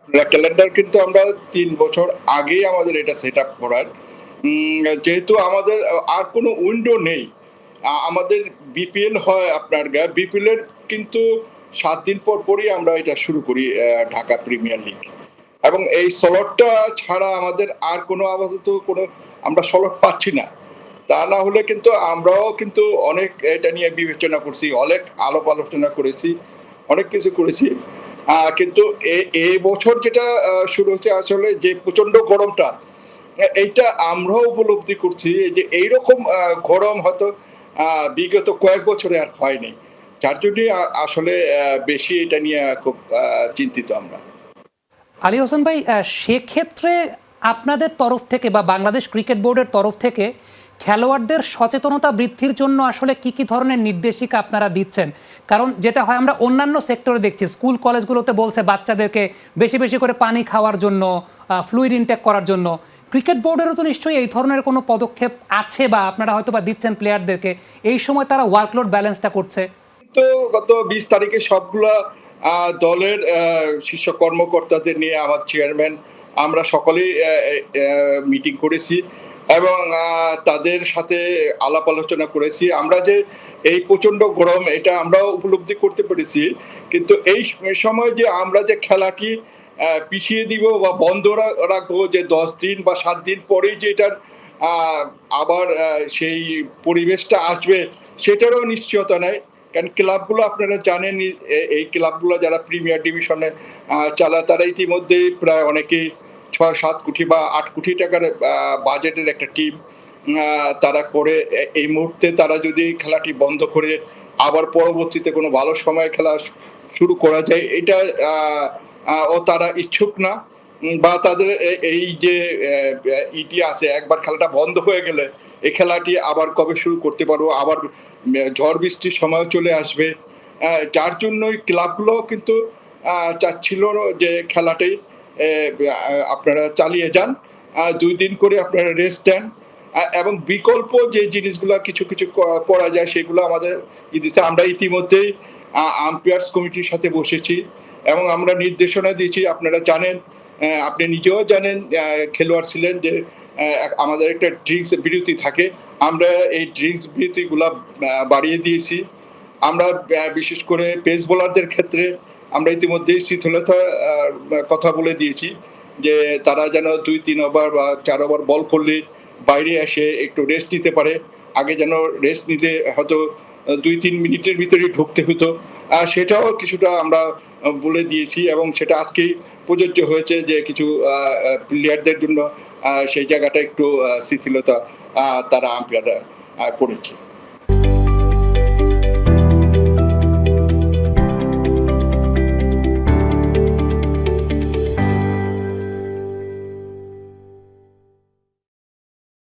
Calendar কিন্তু আমরা ৩ বছর আগেই আমাদের এটা সেট আপ করার। যেহেতু আমাদের আর কোনো উইন্ডো নেই। আমাদের বিপিএল হয় আপনার বিপিএল এর কিন্তু ৭ দিন পরই আমরা এটা শুরু করি ঢাকা প্রিমিয়ার লিগ। এবং এই স্লটটা ছাড়া আমাদের আর কোনো আপাতত কোনো আমরা স্লট পাচ্ছি না। তা না হলে কিন্তু আমরাও কিন্তু অনেক এটা নিয়ে বিবেচনা করছি, অনেক আলাপ আলোচনা করেছি, অনেক কিছু করেছি। কিন্তু এই বছর যেটা শুরু হচ্ছে আসলে যে প্রচন্ড গরমটা, এইটা আমরাও উপলব্ধি করছি যে এইরকম গরম হয়তো বিগত কয়েক বছরে আর হয়নি। যার জন্যই আসলে বেশি এটা নিয়ে খুব চিন্তিত আমরা। আলী হোসেন ভাই, সেক্ষেত্রে আপনাদের তরফ থেকে বা বাংলাদেশ ক্রিকেট বোর্ডের তরফ থেকে খেলোয়াড়দের সচেতনতা বৃদ্ধির জন্য আসলে কি কি ধরনের নির্দেশিকা আপনারা দিচ্ছেন? কারণ যেটা হয় আমরা অন্যান্য সেক্টরে দেখছি, স্কুল কলেজগুলোতে বলছে বাচ্চাদেরকে বেশি বেশি করে পানি খাওয়ার জন্য, ফ্লুইড ইনটেক করার জন্য। ক্রিকেট বোর্ডেরও তো নিশ্চয়ই এই ধরনের কোনো পদক্ষেপ আছে বা আপনারা হয়তো বা দিচ্ছেন প্লেয়ারদেরকে, এই সময় তারা ওয়ার্কলোড ব্যালেন্সটা করছে। তো গত ২০ তারিখে সবগুলা দলের শীর্ষ কর্মকর্তাদের নিয়ে আমার চেয়ারম্যান আমরা সকলেই মিটিং করেছি এবং তাদের সাথে আলাপ আলোচনা করেছি। আমরা যে এই প্রচন্ড গরম এটা আমরাও উপলব্ধি করতে পেরেছি, কিন্তু এই সময় যে আমরা যে খেলাটি পিছিয়ে দিব বা বন্ধ রাখবো, যে ১০ দিন বা ৭ দিন পরেই যে এটার আবার সেই পরিবেশটা আসবে সেটারও নিশ্চয়তা নাই। কারণ ক্লাবগুলো আপনারা জানেন, এই ক্লাবগুলো যারা প্রিমিয়ার ডিভিশনে চালায় তারা ইতিমধ্যেই প্রায় অনেকেই ৬-৭ কোটি বা ৮ কোটি টাকার বাজেটের একটা টিম তারা করে। এই মুহূর্তে তারা যদি খেলাটি বন্ধ করে আবার পরবর্তীতে কোনো ভালো সময়ে খেলা শুরু করা যায়, এটা ও তারা ইচ্ছুক না। বা তাদের এই যে ইটি আছে, একবার খেলাটা বন্ধ হয়ে গেলে এই খেলাটি আবার কবে শুরু করতে পারবো, আবার ঝড় বৃষ্টির সময় চলে আসবে। যার জন্যই ক্লাবগুলো কিন্তু চাচ্ছিল যে খেলাটি আপনারা চালিয়ে যান, ২ দিন করে আপনারা রেস্ট দেন এবং বিকল্প যে জিনিসগুলো কিছু কিছু করা যায় সেগুলো আমাদের দিচ্ছে। আমরা ইতিমধ্যেই আম্পায়ার্স কমিটির সাথে বসেছি এবং আমরা নির্দেশনা দিয়েছি। আপনারা জানেন, আপনি নিজেও জানেন, খেলোয়াড় ছিলেন, যে আমাদের একটা ড্রিঙ্কস বিরতি থাকে। আমরা এই ড্রিঙ্কস বিরতিগুলা বাড়িয়ে দিয়েছি। আমরা বিশেষ করে পেস বোলারদের ক্ষেত্রে আমরা ইতিমধ্যেই শিথিলতার কথা বলে দিয়েছি যে তারা যেন ২-৩ ওভার বা ৪ ওভার বল করলে বাইরে এসে একটু রেস্ট নিতে পারে। আগে যেন রেস্ট নিলে হয়তো ২-৩ মিনিটের ভিতরেই ঢুকতে হতো। সেটাও কিছুটা আমরা বলে দিয়েছি এবং সেটা আজকেই প্রযোজ্য হয়েছে যে কিছু প্লেয়ারদের জন্য সেই জায়গাটা একটু শিথিলতা তারা আম্পায়াররা করেছে।